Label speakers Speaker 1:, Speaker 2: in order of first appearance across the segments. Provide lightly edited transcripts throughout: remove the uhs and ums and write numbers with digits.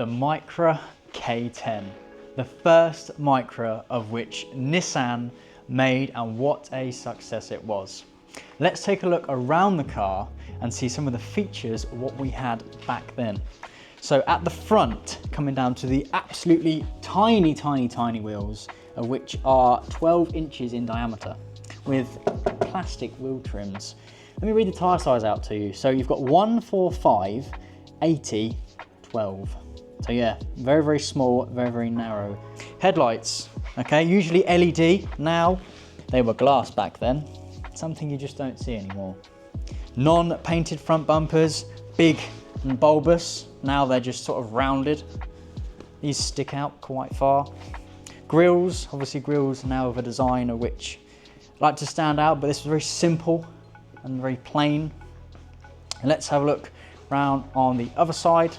Speaker 1: the Micra K10, the first Micra of which Nissan made, and what a success it was. Let's take a look around the car and see some of the features of what we had back then. So at the front, coming down to the absolutely tiny, tiny, tiny wheels, of which are 12 inches in diameter, with plastic wheel trims. Let me read the tyre size out to you. So you've got 145, 80, 12. So yeah, very, very small, very, very narrow. Headlights, okay, usually LED. Now, they were glass back then. Something you just don't see anymore. Non-painted front bumpers, big and bulbous. Now they're just sort of rounded. These stick out quite far. Grills, obviously grills now of a design of which like to stand out, but this is very simple and very plain. And let's have a look round on the other side.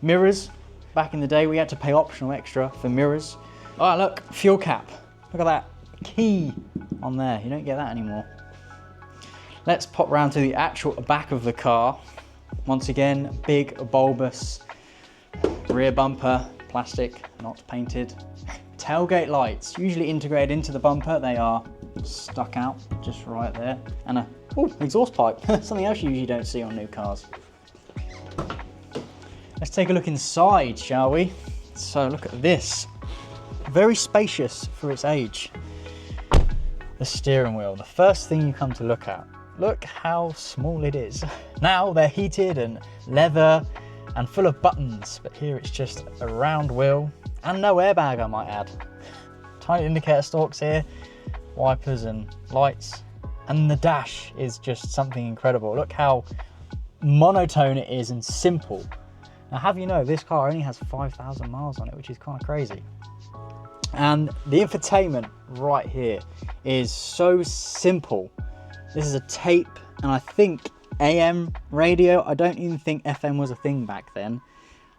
Speaker 1: Mirrors, back in the day we had to pay optional extra for mirrors. All right, look, fuel cap. Look at that key on there, you don't get that anymore. Let's pop round to the actual back of the car. Once again, big bulbous rear bumper, plastic, not painted. Tailgate lights, usually integrated into the bumper. They are stuck out just right there. And a exhaust pipe, something else you usually don't see on new cars. Let's take a look inside, shall we? So look at this. Very spacious for its age. The steering wheel, the first thing you come to look at. Look how small it is. Now they're heated and leather and full of buttons, but here it's just a round wheel and no airbag, I might add. Tiny indicator stalks here, wipers and lights, and the dash is just something incredible. Look how monotone it is and simple. Now have you know, this car only has 5,000 miles on it, which is kind of crazy. And the infotainment right here is so simple. This is a tape and I think AM radio. I don't even think FM was a thing back then.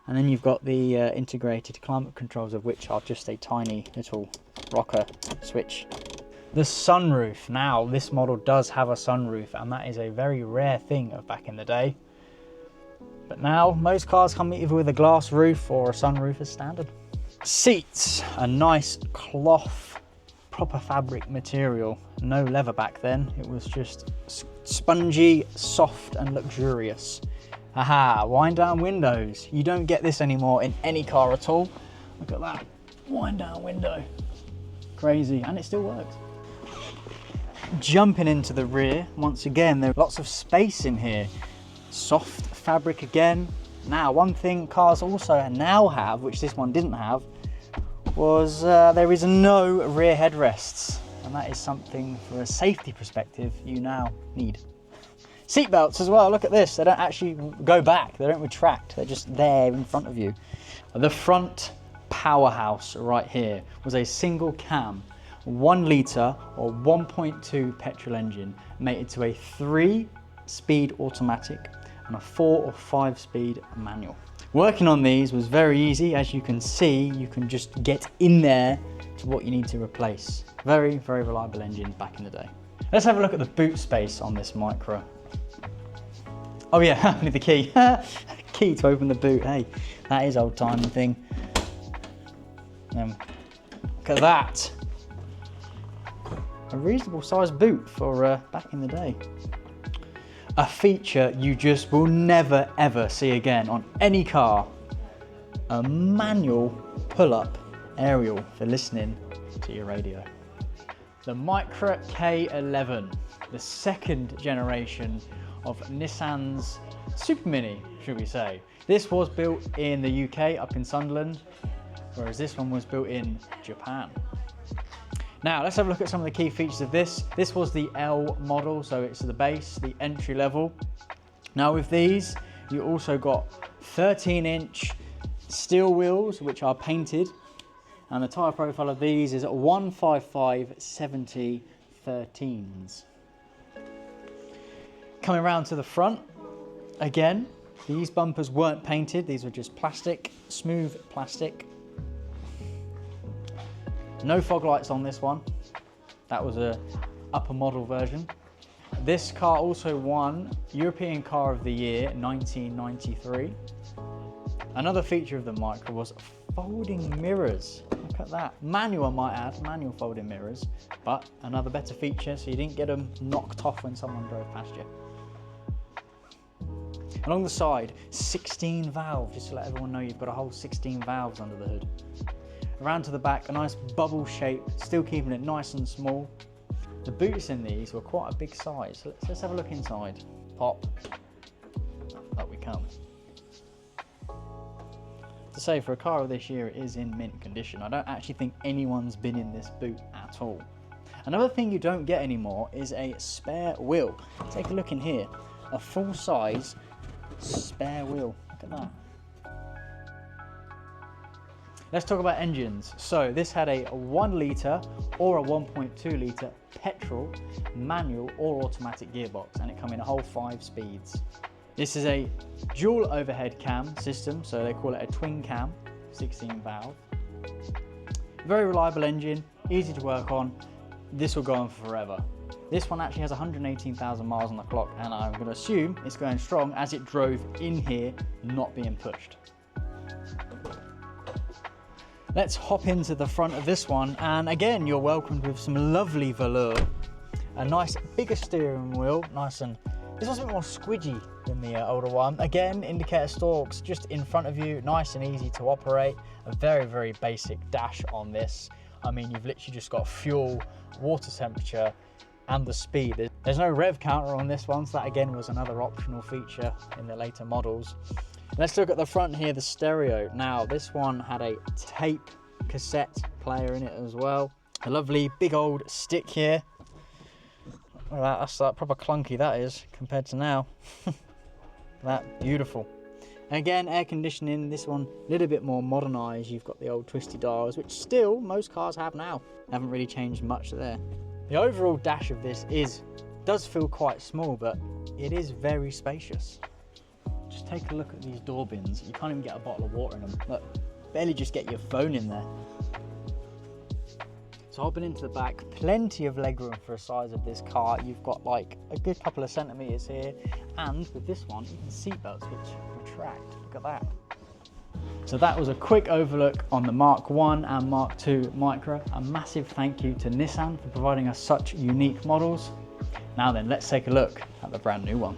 Speaker 1: And then you've got the integrated climate controls, of which are just a tiny little rocker switch. The sunroof. Now this model does have a sunroof, and that is a very rare thing of back in the day. But now most cars come either with a glass roof or a sunroof as standard. Seats, a nice cloth, proper fabric material. No leather back then, it was just spongy, soft and luxurious. Aha, wind down windows. You don't get this anymore in any car at all. Look at that, wind down window. Crazy, and it still works. Jumping into the rear, once again, there's lots of space in here. Soft fabric again. Now, one thing cars also now have, which this one didn't have, was there is no rear headrests, and that is something for a safety perspective you now need. Seat belts as well, look at this, they don't actually go back, they don't retract, they're just there in front of you. The front powerhouse right here was a single cam, 1 litre or 1.2 petrol engine, mated to a 3-speed automatic and a 4 or 5-speed manual. Working on these was very easy. As you can see, you can just get in there to what you need to replace. Very, very reliable engine back in the day. Let's have a look at the boot space on this Micra. Oh yeah, I need the key. Key to open the boot, hey, that is old timey thing. Look at that. A reasonable sized boot for back in the day. A feature you just will never ever see again on any car. A manual pull-up aerial for listening to your radio. The Micra K11, the second generation of Nissan's Super Mini, should we say. This was built in the UK, up in Sunderland, whereas this one was built in Japan. Now let's have a look at some of the key features of this. This was the L model, so it's the base, the entry level. Now with these, you also got 13-inch steel wheels, which are painted, and the tyre profile of these is at 155/70 13s. Coming around to the front, again, these bumpers weren't painted, these were just plastic, smooth plastic. No fog lights on this one. That was a upper model version. This car also won European Car of the Year 1993. Another feature of the Micra was folding mirrors. Look at that. Manual, I might add, manual folding mirrors, but another better feature so you didn't get them knocked off when someone drove past you. Along the side, 16 valves, just to let everyone know you've got a whole 16 valves under the hood. Around to the back, a nice bubble shape, still keeping it nice and small. The boots in these were quite a big size. So let's have a look inside. Pop. Up we come. To say, for a car of this year, it is in mint condition. I don't actually think anyone's been in this boot at all. Another thing you don't get anymore is a spare wheel. Take a look in here. A full-size spare wheel. Look at that. Let's talk about engines. So this had a 1 litre or a 1.2 litre petrol, manual or automatic gearbox, and it came in a whole 5 speeds. This is a dual overhead cam system, so they call it a twin cam, 16 valve. Very reliable engine, easy to work on. This will go on forever. This one actually has 118,000 miles on the clock, and I'm going to assume it's going strong as it drove in here, not being pushed. Let's hop into the front of this one, and again you're welcomed with some lovely velour. A nice bigger steering wheel, nice, and this one's a bit more squidgy than the older one. Again, indicator stalks just in front of you, nice and easy to operate. A very, very basic dash on this. I mean, you've literally just got fuel, water temperature, and the speed. There's no rev counter on this one, so that again was another optional feature in the later models. Let's look at the front here, the stereo. Now, this one had a tape cassette player in it as well. A lovely big old stick here. Look at that, that's like proper clunky that is compared to now. That, beautiful. Again, air conditioning, this one a little bit more modernised. You've got the old twisty dials, which still most cars have now. Haven't really changed much there. The overall dash of this does feel quite small, but it is very spacious. Just take a look at these door bins. You can't even get a bottle of water in them. Look, barely just get your phone in there. So hopping into the back, plenty of legroom for the size of this car. You've got like a good couple of centimetres here, and with this one, even seat belts which retract. Look at that. So that was a quick overlook on the Mark 1 and Mark 2 Micra. A massive thank you to Nissan for providing us such unique models. Now then, let's take a look at the brand new one.